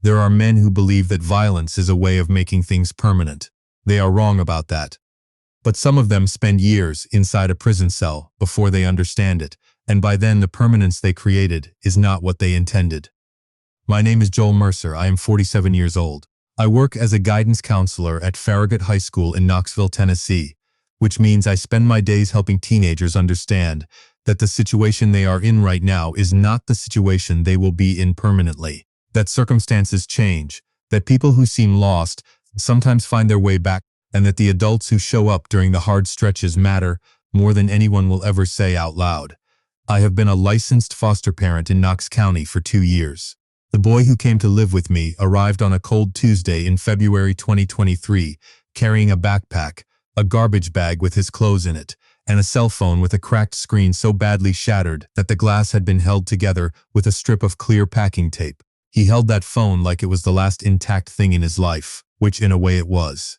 There are men who believe that violence is a way of making things permanent. They are wrong about that. But some of them spend years inside a prison cell before they understand it, and by then the permanence they created is not what they intended. My name is Joel Mercer. I am 47 years old. I work as a guidance counselor at Farragut High School in Knoxville, Tennessee, which means I spend my days helping teenagers understand that the situation they are in right now is not the situation they will be in permanently, that circumstances change, that people who seem lost sometimes find their way back, and that the adults who show up during the hard stretches matter more than anyone will ever say out loud. I have been a licensed foster parent in Knox County for 2 years. The boy who came to live with me arrived on a cold Tuesday in February 2023, carrying a backpack, a garbage bag with his clothes in it, and a cell phone with a cracked screen so badly shattered that the glass had been held together with a strip of clear packing tape. He held that phone like it was the last intact thing in his life, which in a way it was.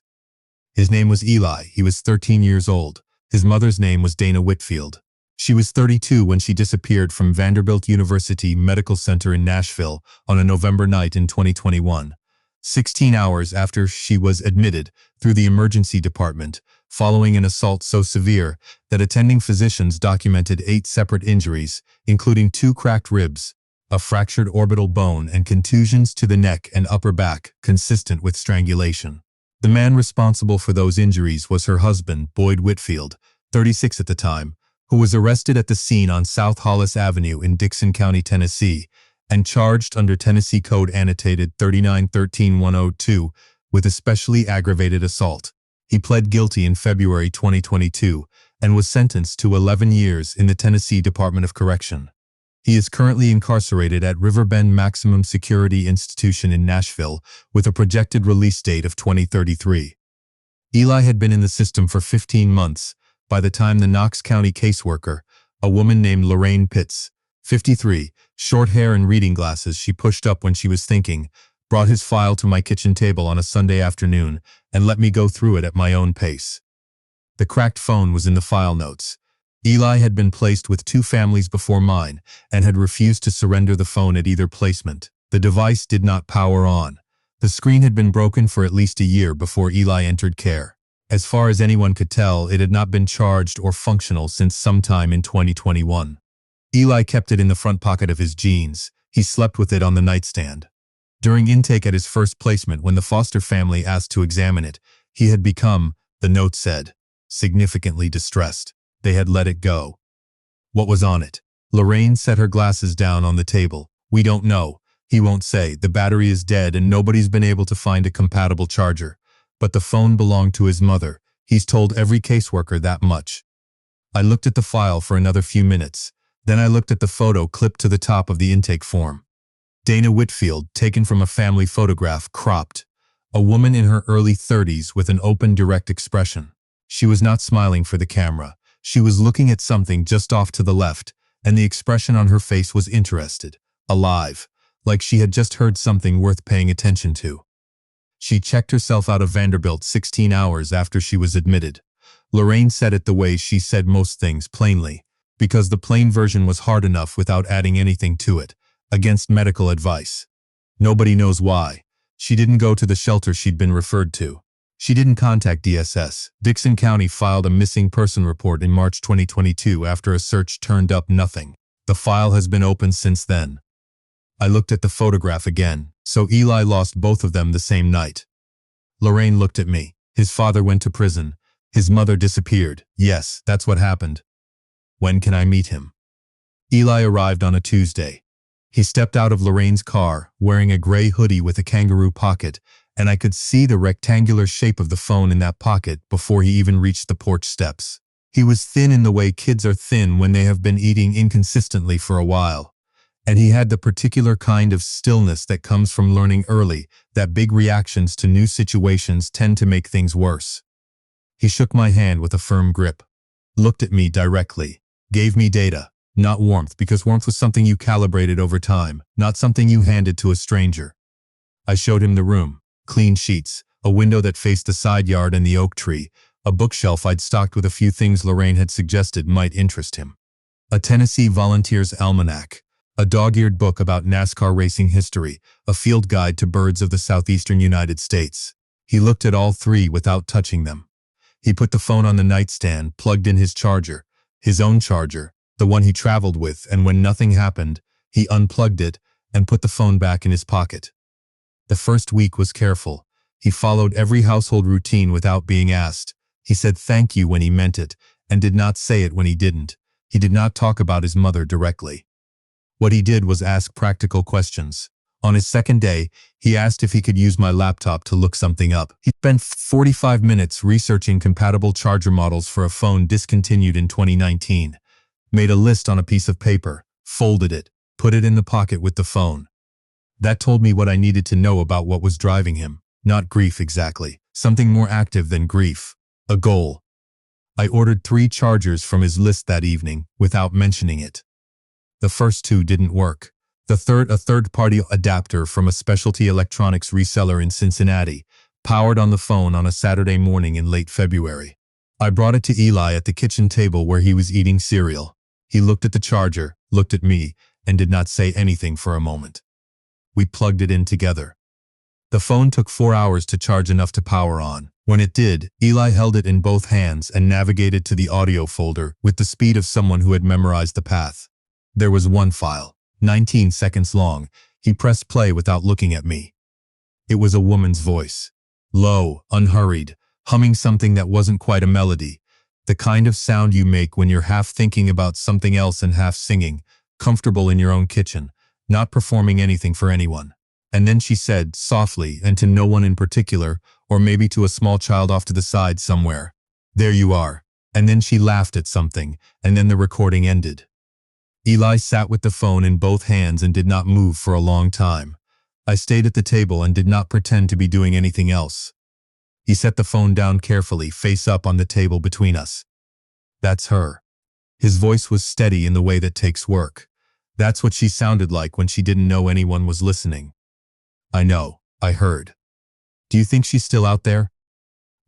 His name was Eli. He was 13 years old. His mother's name was Dana Whitfield. She was 32 when she disappeared from Vanderbilt University Medical Center in Nashville on a November night in 2021, 16 hours after she was admitted through the emergency department following an assault so severe that attending physicians documented 8 separate injuries, including 2 cracked ribs, a fractured orbital bone, and contusions to the neck and upper back consistent with strangulation. The man responsible for those injuries was her husband, Boyd Whitfield, 36 at the time, who was arrested at the scene on South Hollis Avenue in Dixon County, Tennessee, and charged under Tennessee Code Annotated 39-13-102 with especially aggravated assault. He pled guilty in February 2022 and was sentenced to 11 years in the Tennessee Department of Correction. He is currently incarcerated at Riverbend Maximum Security Institution in Nashville with a projected release date of 2033. Eli had been in the system for 15 months by the time the Knox County caseworker, a woman named Lorraine Pitts, 53, short hair and reading glasses she pushed up when she was thinking, brought his file to my kitchen table on a Sunday afternoon and let me go through it at my own pace. The cracked phone was in the file notes. Eli had been placed with 2 families before mine and had refused to surrender the phone at either placement. The device did not power on. The screen had been broken for at least a year before Eli entered care. As far as anyone could tell, it had not been charged or functional since sometime in 2021. Eli kept it in the front pocket of his jeans. He slept with it on the nightstand. During intake at his first placement, when the foster family asked to examine it, he had become, the note said, significantly distressed. They had let it go. What was on it? Lorraine set her glasses down on the table. We don't know. He won't say. The battery is dead and nobody's been able to find a compatible charger. But the phone belonged to his mother. He's told every caseworker that much. I looked at the file for another few minutes. Then I looked at the photo clipped to the top of the intake form. Dana Whitfield, taken from a family photograph, cropped. A woman in her early 30s with an open, direct expression. She was not smiling for the camera. She was looking at something just off to the left, and the expression on her face was interested, alive, like she had just heard something worth paying attention to. She checked herself out of Vanderbilt 16 hours after she was admitted. Lorraine said it the way she said most things, plainly, because the plain version was hard enough without adding anything to it, against medical advice. Nobody knows why. She didn't go to the shelter she'd been referred to. She didn't contact DSS. Dixon County filed a missing person report in March 2022 after a search turned up nothing. The file has been open since then. I looked at the photograph again. So Eli lost both of them the same night. Lorraine looked at me. His father went to prison. His mother disappeared. Yes, that's what happened. When can I meet him? Eli arrived on a Tuesday. He stepped out of Lorraine's car, wearing a gray hoodie with a kangaroo pocket, and I could see the rectangular shape of the phone in that pocket before he even reached the porch steps. He was thin in the way kids are thin when they have been eating inconsistently for a while. And he had the particular kind of stillness that comes from learning early that big reactions to new situations tend to make things worse. He shook my hand with a firm grip, looked at me directly, gave me data, not warmth, because warmth was something you calibrated over time, not something you handed to a stranger. I showed him the room, clean sheets, a window that faced the side yard and the oak tree, a bookshelf I'd stocked with a few things Lorraine had suggested might interest him. A Tennessee Volunteers Almanac, A dog-eared book about NASCAR racing history, a field guide to birds of the southeastern United States. He looked at all three without touching them. He put the phone on the nightstand, plugged in his charger, his own charger, the one he traveled with, and when nothing happened, he unplugged it and put the phone back in his pocket. The first week was careful. He followed every household routine without being asked. He said thank you when he meant it, and did not say it when he didn't. He did not talk about his mother directly. What he did was ask practical questions. On his second day, he asked if he could use my laptop to look something up. He spent 45 minutes researching compatible charger models for a phone discontinued in 2019. Made a list on a piece of paper, folded it, put it in the pocket with the phone. That told me what I needed to know about what was driving him. Not grief exactly. Something more active than grief. A goal. I ordered 3 chargers from his list that evening, without mentioning it. The first 2 didn't work. The third, a third-party adapter from a specialty electronics reseller in Cincinnati, powered on the phone on a Saturday morning in late February. I brought it to Eli at the kitchen table where he was eating cereal. He looked at the charger, looked at me, and did not say anything for a moment. We plugged it in together. The phone took 4 hours to charge enough to power on. When it did, Eli held it in both hands and navigated to the audio folder with the speed of someone who had memorized the path. There was one file, 19 seconds long. He pressed play without looking at me. It was a woman's voice. Low, unhurried, humming something that wasn't quite a melody. The kind of sound you make when you're half thinking about something else and half singing, comfortable in your own kitchen, not performing anything for anyone. And then she said, softly, and to no one in particular, or maybe to a small child off to the side somewhere, "There you are." And then she laughed at something, and then the recording ended. Eli sat with the phone in both hands and did not move for a long time. I stayed at the table and did not pretend to be doing anything else. He set the phone down carefully, face up on the table between us. "That's her." His voice was steady in the way that takes work. That's what she sounded like when she didn't know anyone was listening. "I know," I heard. "Do you think she's still out there?"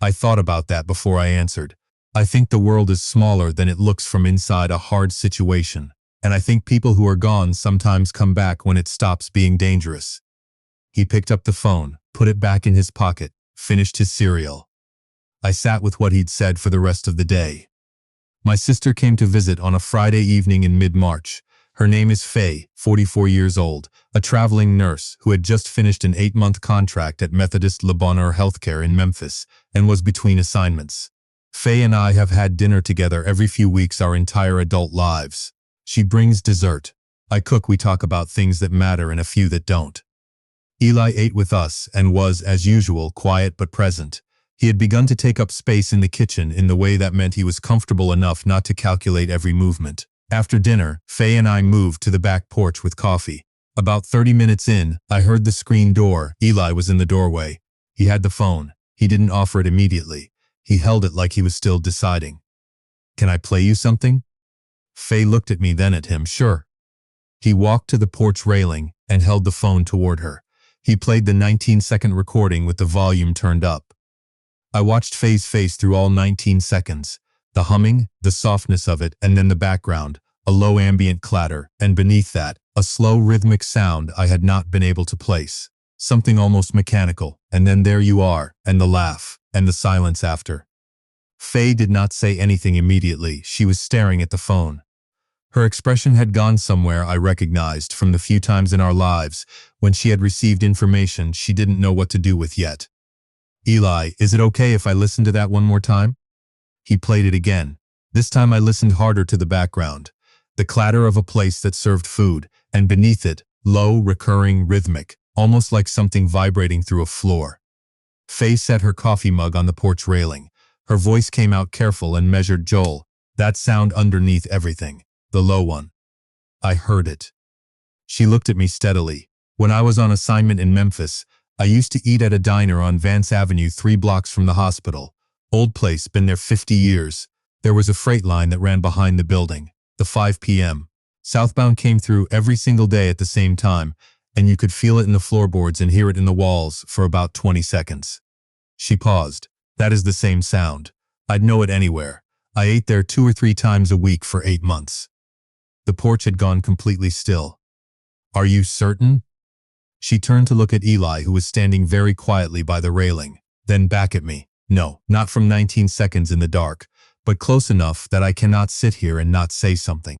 I thought about that before I answered. I think the world is smaller than it looks from inside a hard situation, and I think people who are gone sometimes come back when it stops being dangerous. He picked up the phone, put it back in his pocket, finished his cereal. I sat with what he'd said for the rest of the day. My sister came to visit on a Friday evening in mid-March. Her name is Faye, 44 years old, a traveling nurse who had just finished an 8-month contract at Methodist Le Bonheur Healthcare in Memphis and was between assignments. Faye and I have had dinner together every few weeks our entire adult lives. She brings dessert. I cook, we talk about things that matter and a few that don't. Eli ate with us and was, as usual, quiet but present. He had begun to take up space in the kitchen in the way that meant he was comfortable enough not to calculate every movement. After dinner, Faye and I moved to the back porch with coffee. About 30 minutes in, I heard the screen door. Eli was in the doorway. He had the phone. He didn't offer it immediately. He held it like he was still deciding. "Can I play you something?" Faye looked at me, then at him. "Sure." He walked to the porch railing and held the phone toward her. He played the 19-second recording with the volume turned up. I watched Faye's face through all 19 seconds. The humming, the softness of it, and then the background, a low ambient clatter, and beneath that, a slow rhythmic sound I had not been able to place. Something almost mechanical, and then "There you are," and the laugh, and the silence after. Faye did not say anything immediately. She was staring at the phone. Her expression had gone somewhere I recognized from the few times in our lives when she had received information she didn't know what to do with yet. "Eli, is it okay if I listen to that one more time?" He played it again. This time I listened harder to the background. The clatter of a place that served food, and beneath it, low, recurring, rhythmic, almost like something vibrating through a floor. Faye set her coffee mug on the porch railing. Her voice came out careful and measured. "Joel, that sound underneath everything, the low one." I heard it. She looked at me steadily. "When I was on assignment in Memphis, I used to eat at a diner on Vance Avenue 3 blocks from the hospital. Old place, been there 50 years. There was a freight line that ran behind the building. The 5 p.m. southbound came through every single day at the same time, and you could feel it in the floorboards and hear it in the walls for about 20 seconds. She paused. "That is the same sound. I'd know it anywhere. I ate there 2 or 3 times a week for 8 months. The porch had gone completely still. Are you certain? She turned to look at Eli, who was standing very quietly by the railing, then back at me. No, not from 19 seconds in the dark, but close enough that I cannot sit here and not say something.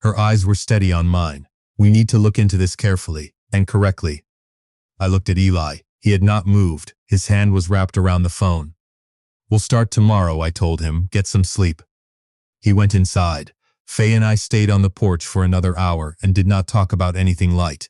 Her eyes were steady on mine. We need to look into this carefully and correctly. I looked at Eli. He had not moved. His hand was wrapped around the phone. We'll start tomorrow, I told him. Get some sleep. He went inside. Faye and I stayed on the porch for another hour and did not talk about anything light.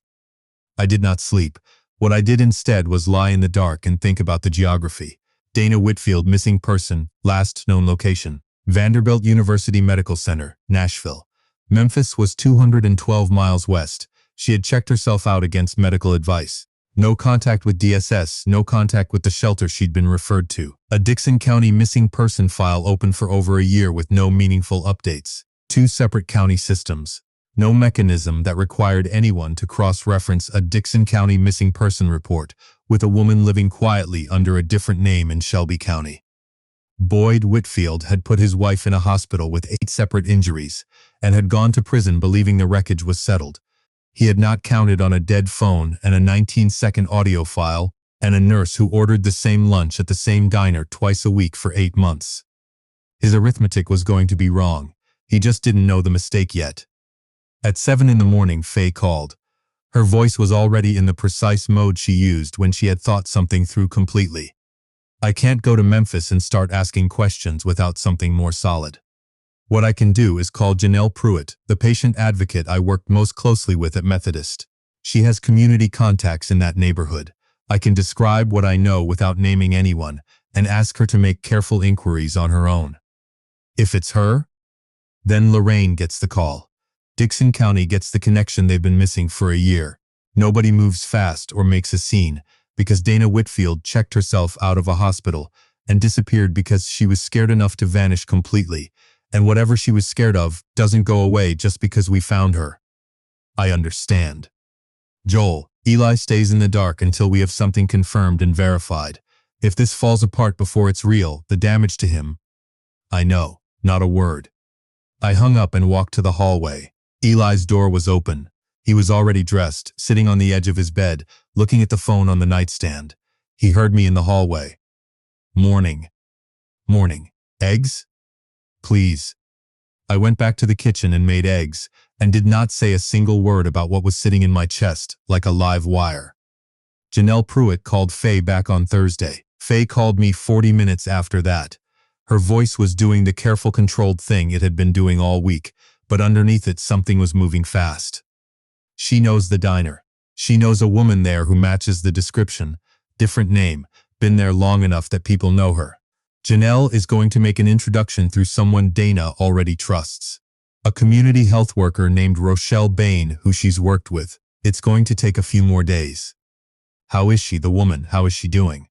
I did not sleep. What I did instead was lie in the dark and think about the geography. Dana Whitfield, missing person, last known location. Vanderbilt University Medical Center, Nashville. Memphis was 212 miles west. She had checked herself out against medical advice. No contact with DSS, no contact with the shelter she'd been referred to. A Dixon County missing person file open for over a year with no meaningful updates. 2 separate county systems. No mechanism that required anyone to cross-reference a Dixon County missing person report with a woman living quietly under a different name in Shelby County. Boyd Whitfield had put his wife in a hospital with 8 separate injuries and had gone to prison believing the wreckage was settled. He had not counted on a dead phone and a 19-second audio file and a nurse who ordered the same lunch at the same diner twice a week for 8 months. His arithmetic was going to be wrong. He just didn't know the mistake yet. At 7 in the morning, Faye called. Her voice was already in the precise mode she used when she had thought something through completely. I can't go to Memphis and start asking questions without something more solid. What I can do is call Janelle Pruitt, the patient advocate I worked most closely with at Methodist. She has community contacts in that neighborhood. I can describe what I know without naming anyone and ask her to make careful inquiries on her own. If it's her, then Lorraine gets the call. Dixon County gets the connection they've been missing for a year. Nobody moves fast or makes a scene because Dana Whitfield checked herself out of a hospital and disappeared because she was scared enough to vanish completely, and whatever she was scared of doesn't go away just because we found her. I understand. Joel, Eli stays in the dark until we have something confirmed and verified. If this falls apart before it's real, the damage to him. I know, not a word. I hung up and walked to the hallway. Eli's door was open. He was already dressed, sitting on the edge of his bed, looking at the phone on the nightstand. He heard me in the hallway. Morning. Morning. Eggs? Please. I went back to the kitchen and made eggs, and did not say a single word about what was sitting in my chest, like a live wire. Janelle Pruitt called Faye back on Thursday. Faye called me 40 minutes after that. Her voice was doing the careful, controlled thing it had been doing all week, but underneath it something was moving fast. She knows the diner. She knows a woman there who matches the description. Different name, been there long enough that people know her. Janelle is going to make an introduction through someone Dana already trusts. A community health worker named Rochelle Bain who she's worked with. It's going to take a few more days. How is she, the woman? How is she doing?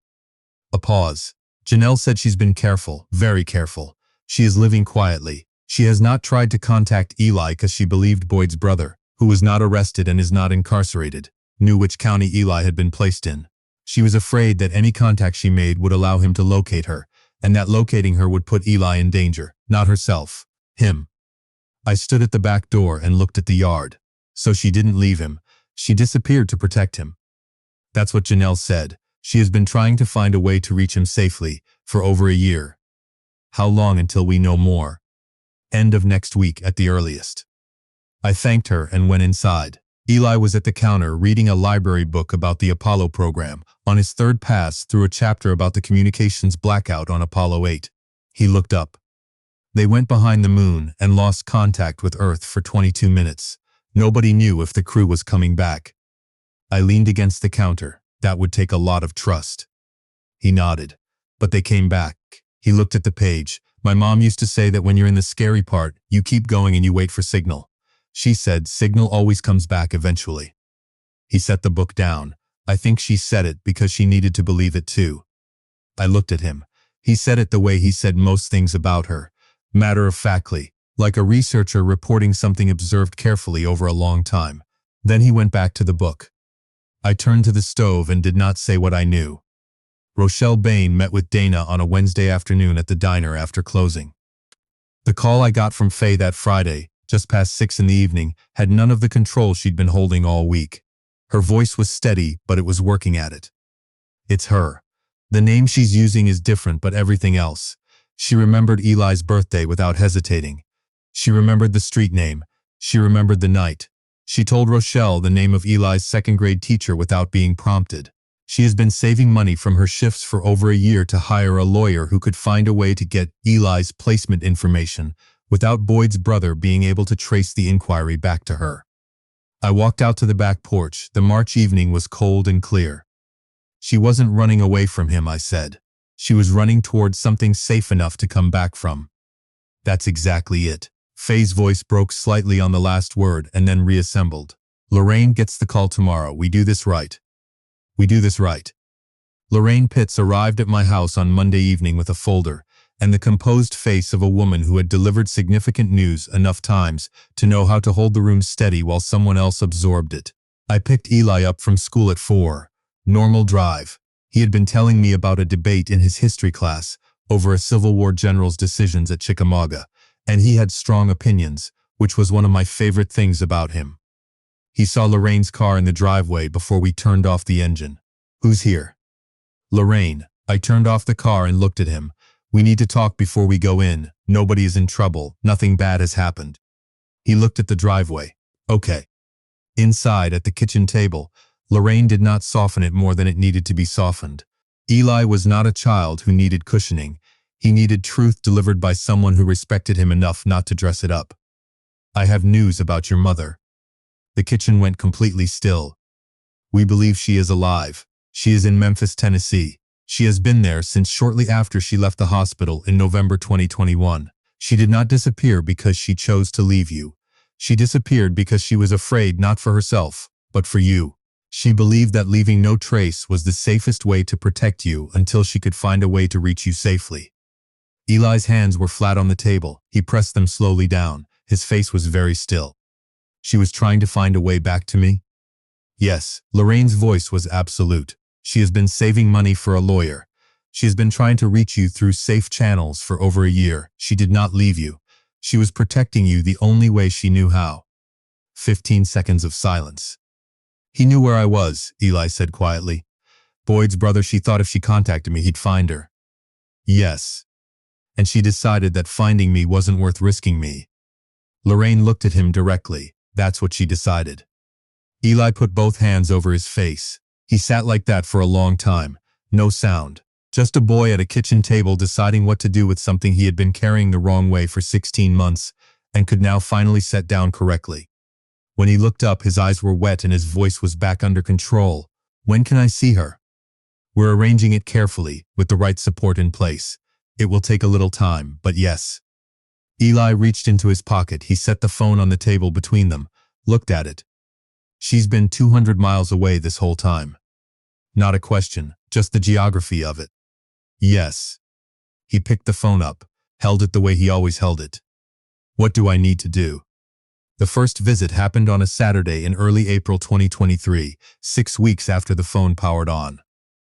A pause. Janelle said she's been careful, very careful. She is living quietly. She has not tried to contact Eli because she believed Boyd's brother, who was not arrested and is not incarcerated, knew which county Eli had been placed in. She was afraid that any contact she made would allow him to locate her, and that locating her would put Eli in danger, not herself, him. I stood at the back door and looked at the yard. So she didn't leave him. She disappeared to protect him. That's what Janelle said. She has been trying to find a way to reach him safely for over a year. How long until we know more? End of next week at the earliest. I thanked her and went inside. Eli was at the counter reading a library book about the Apollo program, on his 3rd pass through a chapter about the communications blackout on Apollo 8. He looked up. They went behind the moon and lost contact with Earth for 22 minutes. Nobody knew if the crew was coming back. I leaned against the counter. That would take a lot of trust. He nodded. But they came back. He looked at the page. My mom used to say that when you're in the scary part, you keep going and you wait for signal. She said signal always comes back eventually. He set the book down. I think she said it because she needed to believe it too. I looked at him. He said it the way he said most things about her. Matter-of-factly, like a researcher reporting something observed carefully over a long time. Then he went back to the book. I turned to the stove and did not say what I knew. Rochelle Bain met with Dana on a Wednesday afternoon at the diner after closing. The call I got from Faye that Friday, just past 6 in the evening, had none of the control she'd been holding all week. Her voice was steady, but it was working at it. It's her. The name she's using is different, but everything else. She remembered Eli's birthday without hesitating. She remembered the street name. She remembered the night. She told Rochelle the name of Eli's second-grade teacher without being prompted. She has been saving money from her shifts for over a year to hire a lawyer who could find a way to get Eli's placement information without Boyd's brother being able to trace the inquiry back to her. I walked out to the back porch. The March evening was cold and clear. She wasn't running away from him, I said. She was running towards something safe enough to come back from. That's exactly it. Faye's voice broke slightly on the last word and then reassembled. Lorraine gets the call tomorrow. We do this right. We do this right. Lorraine Pitts arrived at my house on Monday evening with a folder and the composed face of a woman who had delivered significant news enough times to know how to hold the room steady while someone else absorbed it. I picked Eli up from school at 4. Normal drive. He had been telling me about a debate in his history class over a Civil War general's decisions at Chickamauga, and he had strong opinions, which was one of my favorite things about him. He saw Lorraine's car in the driveway before we turned off the engine. Who's here? Lorraine. I turned off the car and looked at him. We need to talk before we go in. Nobody is in trouble. Nothing bad has happened. He looked at the driveway. Okay. Inside, at the kitchen table, Lorraine did not soften it more than it needed to be softened. Eli was not a child who needed cushioning. He needed truth delivered by someone who respected him enough not to dress it up. I have news about your mother. The kitchen went completely still. We believe she is alive. She is in Memphis, Tennessee. She has been there since shortly after she left the hospital in November 2021. She did not disappear because she chose to leave you. She disappeared because she was afraid not for herself, but for you. She believed that leaving no trace was the safest way to protect you until she could find a way to reach you safely. Eli's hands were flat on the table. He pressed them slowly down. His face was very still. She was trying to find a way back to me? Yes, Lorraine's voice was absolute. She has been saving money for a lawyer. She has been trying to reach you through safe channels for over a year. She did not leave you. She was protecting you the only way she knew how. 15 seconds of silence. He knew where I was, Eli said quietly. Boyd's brother, she thought if she contacted me, he'd find her. Yes. And she decided that finding me wasn't worth risking me. Lorraine looked at him directly. That's what she decided. Eli put both hands over his face. He sat like that for a long time. No sound. Just a boy at a kitchen table deciding what to do with something he had been carrying the wrong way for 16 months and could now finally set down correctly. When he looked up, his eyes were wet and his voice was back under control. When can I see her? We're arranging it carefully, with the right support in place. It will take a little time, but yes. Eli reached into his pocket. He set the phone on the table between them, looked at it. She's been 200 miles away this whole time. Not a question, just the geography of it. Yes. He picked the phone up, held it the way he always held it. What do I need to do? The first visit happened on a Saturday in early April 2023, 6 weeks after the phone powered on.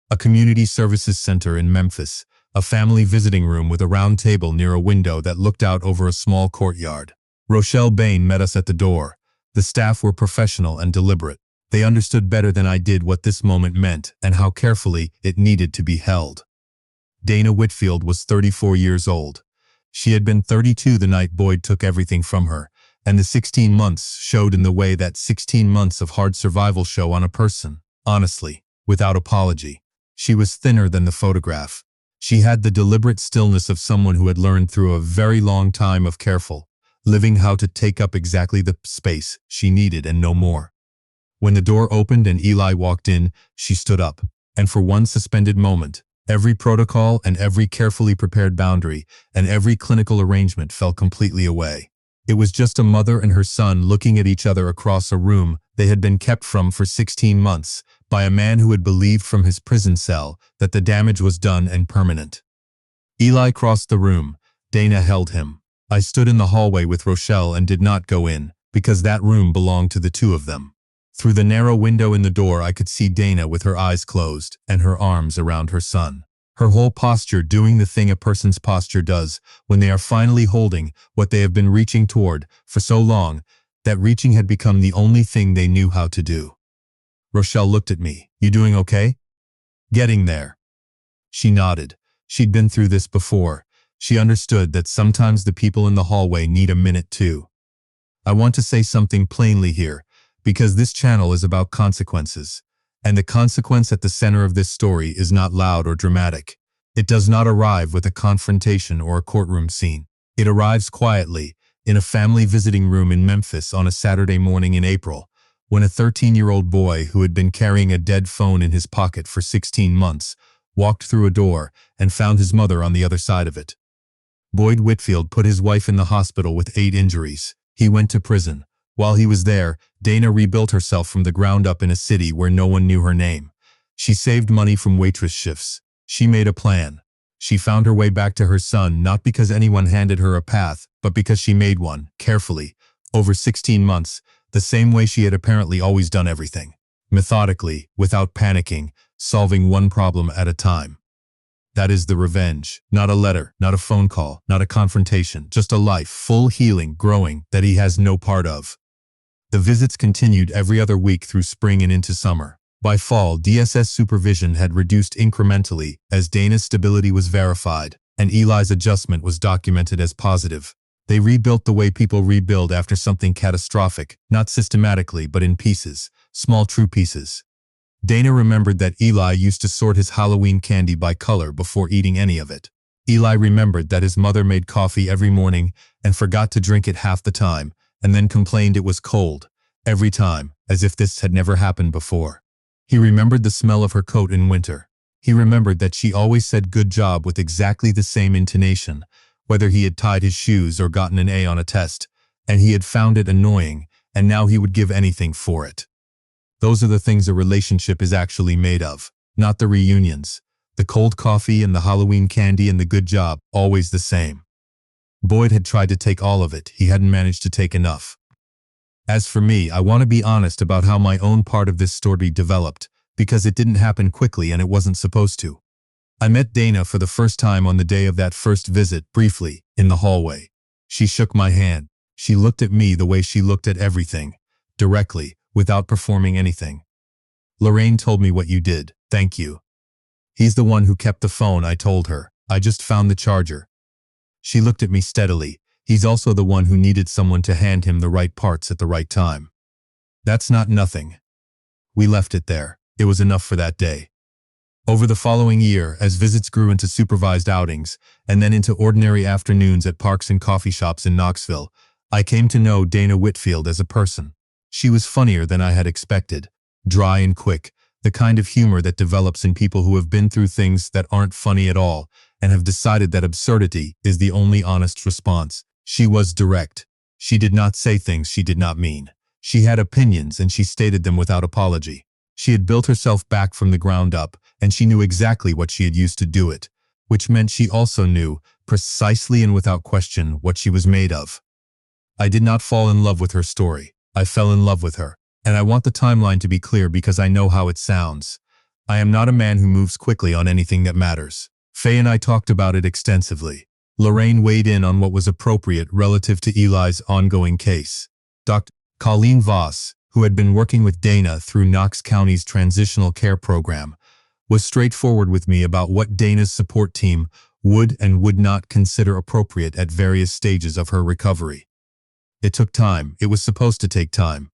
A community services center in Memphis, a family visiting room with a round table near a window that looked out over a small courtyard. Rochelle Bain met us at the door. The staff were professional and deliberate. They understood better than I did what this moment meant and how carefully it needed to be held. Dana Whitfield was 34 years old. She had been 32 the night Boyd took everything from her, and the 16 months showed in the way that 16 months of hard survival show on a person, honestly, without apology. She was thinner than the photograph. She had the deliberate stillness of someone who had learned through a very long time of careful living how to take up exactly the space she needed and no more. When the door opened and Eli walked in, she stood up, and for one suspended moment, every protocol and every carefully prepared boundary and every clinical arrangement fell completely away. It was just a mother and her son looking at each other across a room they had been kept from for 16 months by a man who had believed from his prison cell that the damage was done and permanent. Eli crossed the room. Dana held him. I stood in the hallway with Rochelle and did not go in, because that room belonged to the two of them. Through the narrow window in the door I could see Dana with her eyes closed and her arms around her son. Her whole posture doing the thing a person's posture does when they are finally holding what they have been reaching toward for so long that reaching had become the only thing they knew how to do. Rochelle looked at me. You doing okay? Getting there. She nodded. She'd been through this before. She understood that sometimes the people in the hallway need a minute too. I want to say something plainly here, because this channel is about consequences. And the consequence at the center of this story is not loud or dramatic. It does not arrive with a confrontation or a courtroom scene. It arrives quietly, in a family visiting room in Memphis on a Saturday morning in April, when a 13-year-old boy who had been carrying a dead phone in his pocket for 16 months walked through a door and found his mother on the other side of it. Boyd Whitfield put his wife in the hospital with 8 injuries. He went to prison. While he was there, Dana rebuilt herself from the ground up in a city where no one knew her name. She saved money from waitress shifts. She made a plan. She found her way back to her son not because anyone handed her a path, but because she made one, carefully, over 16 months, the same way she had apparently always done everything. Methodically, without panicking, solving one problem at a time. That is the revenge. Not a letter, not a phone call, not a confrontation, just a life, full healing, growing, that he has no part of. The visits continued every other week through spring and into summer. By fall, DSS supervision had reduced incrementally as Dana's stability was verified, and Eli's adjustment was documented as positive. They rebuilt the way people rebuild after something catastrophic, not systematically but in pieces, small true pieces. Dana remembered that Eli used to sort his Halloween candy by color before eating any of it. Eli remembered that his mother made coffee every morning and forgot to drink it half the time, and then complained it was cold, every time, as if this had never happened before. He remembered the smell of her coat in winter. He remembered that she always said good job with exactly the same intonation, whether he had tied his shoes or gotten an A on a test, and he had found it annoying, and now he would give anything for it. Those are the things a relationship is actually made of, not the reunions. The cold coffee and the Halloween candy and the good job, always the same. Boyd had tried to take all of it. He hadn't managed to take enough. As for me, I want to be honest about how my own part of this story developed, because it didn't happen quickly and it wasn't supposed to. I met Dana for the first time on the day of that first visit, briefly, in the hallway. She shook my hand. She looked at me the way she looked at everything, directly, without performing anything. Lorraine told me what you did, thank you. He's the one who kept the phone, I told her. I just found the charger. She looked at me steadily. He's also the one who needed someone to hand him the right parts at the right time. That's not nothing. We left it there. It was enough for that day. Over the following year, as visits grew into supervised outings, and then into ordinary afternoons at parks and coffee shops in Knoxville, I came to know Dana Whitfield as a person. She was funnier than I had expected, dry and quick, the kind of humor that develops in people who have been through things that aren't funny at all and have decided that absurdity is the only honest response. She was direct. She did not say things she did not mean. She had opinions and she stated them without apology. She had built herself back from the ground up, and she knew exactly what she had used to do it, which meant she also knew, precisely and without question, what she was made of. I did not fall in love with her story. I fell in love with her, and I want the timeline to be clear because I know how it sounds. I am not a man who moves quickly on anything that matters. Faye and I talked about it extensively. Lorraine weighed in on what was appropriate relative to Eli's ongoing case. Dr. Colleen Voss, who had been working with Dana through Knox County's transitional care program, was straightforward with me about what Dana's support team would and would not consider appropriate at various stages of her recovery. It took time. It was supposed to take time.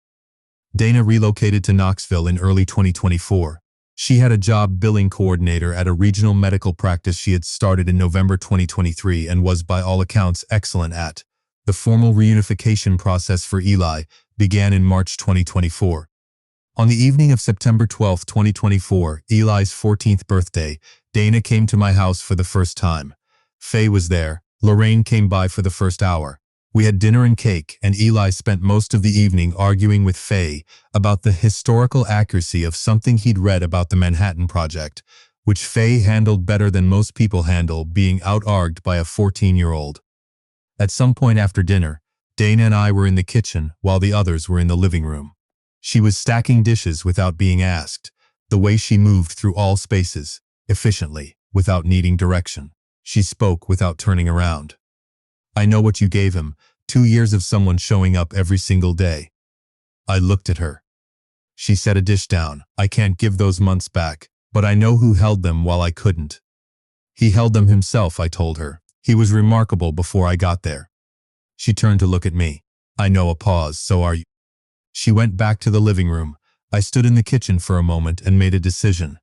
Dana relocated to Knoxville in early 2024. She had a job billing coordinator at a regional medical practice she had started in November 2023 and was by all accounts excellent at. The formal reunification process for Eli began in March 2024. On the evening of September 12, 2024, Eli's 14th birthday, Dana came to my house for the first time. Faye was there. Lorraine came by for the first hour. We had dinner and cake, and Eli spent most of the evening arguing with Faye about the historical accuracy of something he'd read about the Manhattan Project, which Faye handled better than most people handle, being out-argued by a 14-year-old. At some point after dinner, Dana and I were in the kitchen while the others were in the living room. She was stacking dishes without being asked, the way she moved through all spaces, efficiently, without needing direction. She spoke without turning around. I know what you gave him, 2 years of someone showing up every single day. I looked at her. She set a dish down. I can't give those months back, but I know who held them while I couldn't. He held them himself, I told her. He was remarkable before I got there. She turned to look at me. I know, a pause. So are you? She went back to the living room. I stood in the kitchen for a moment and made a decision.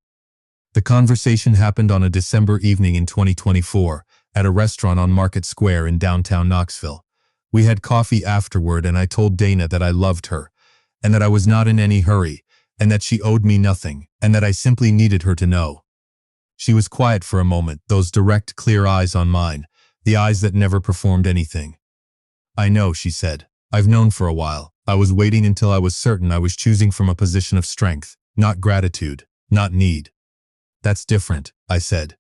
The conversation happened on a December evening in 2024 at a restaurant on Market Square in downtown Knoxville. We had coffee afterward and I told Dana that I loved her and that I was not in any hurry and that she owed me nothing and that I simply needed her to know. She was quiet for a moment, those direct, clear eyes on mine, the eyes that never performed anything. I know, she said. I've known for a while. I was waiting until I was certain I was choosing from a position of strength, not gratitude, not need. That's different, I said.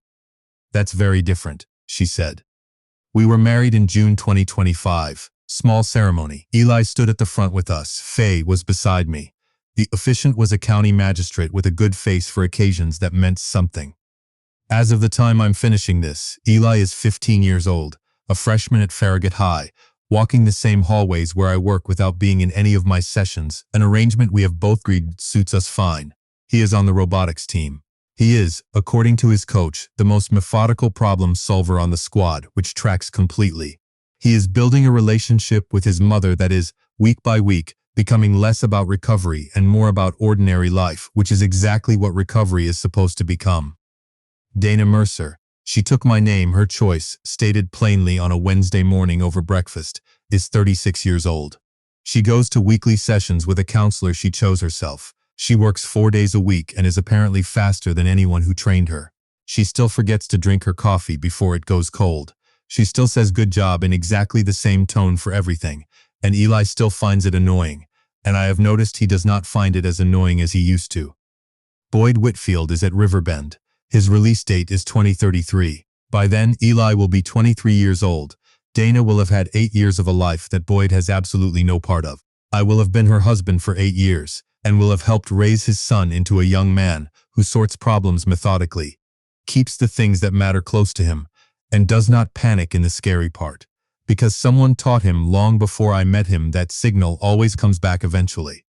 That's very different, she said. We were married in June 2025. Small ceremony. Eli stood at the front with us. Faye was beside me. The officiant was a county magistrate with a good face for occasions that meant something. As of the time I'm finishing this, Eli is 15 years old, a freshman at Farragut High, walking the same hallways where I work without being in any of my sessions, an arrangement we have both agreed suits us fine. He is on the robotics team. He is, according to his coach, the most methodical problem solver on the squad, which tracks completely. He is building a relationship with his mother that is, week by week, becoming less about recovery and more about ordinary life, which is exactly what recovery is supposed to become. Dana Mercer, she took my name, her choice, stated plainly on a Wednesday morning over breakfast, is 36 years old. She goes to weekly sessions with a counselor she chose herself. She works 4 days a week and is apparently faster than anyone who trained her. She still forgets to drink her coffee before it goes cold. She still says good job in exactly the same tone for everything, and Eli still finds it annoying, and I have noticed he does not find it as annoying as he used to. Boyd Whitfield is at Riverbend. His release date is 2033. By then, Eli will be 23 years old. Dana will have had 8 years of a life that Boyd has absolutely no part of. I will have been her husband for 8 years, and will have helped raise his son into a young man who sorts problems methodically, keeps the things that matter close to him, and does not panic in the scary part. Because someone taught him long before I met him that signal always comes back eventually.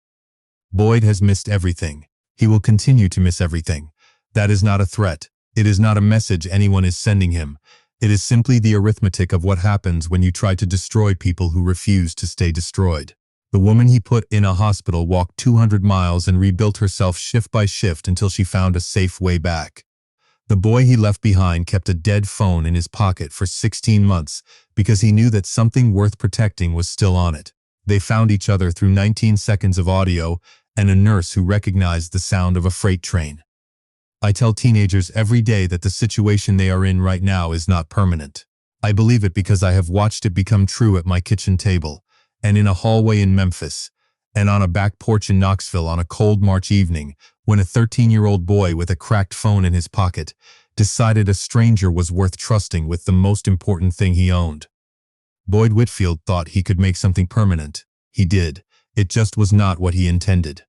Boyd has missed everything. He will continue to miss everything. That is not a threat. It is not a message anyone is sending him. It is simply the arithmetic of what happens when you try to destroy people who refuse to stay destroyed. The woman he put in a hospital walked 200 miles and rebuilt herself shift by shift until she found a safe way back. The boy he left behind kept a dead phone in his pocket for 16 months because he knew that something worth protecting was still on it. They found each other through 19 seconds of audio and a nurse who recognized the sound of a freight train. I tell teenagers every day that the situation they are in right now is not permanent. I believe it because I have watched it become true at my kitchen table, and in a hallway in Memphis, and on a back porch in Knoxville on a cold March evening when a 13-year-old boy with a cracked phone in his pocket decided a stranger was worth trusting with the most important thing he owned. Boyd Whitfield thought he could make something permanent. He did. It just was not what he intended.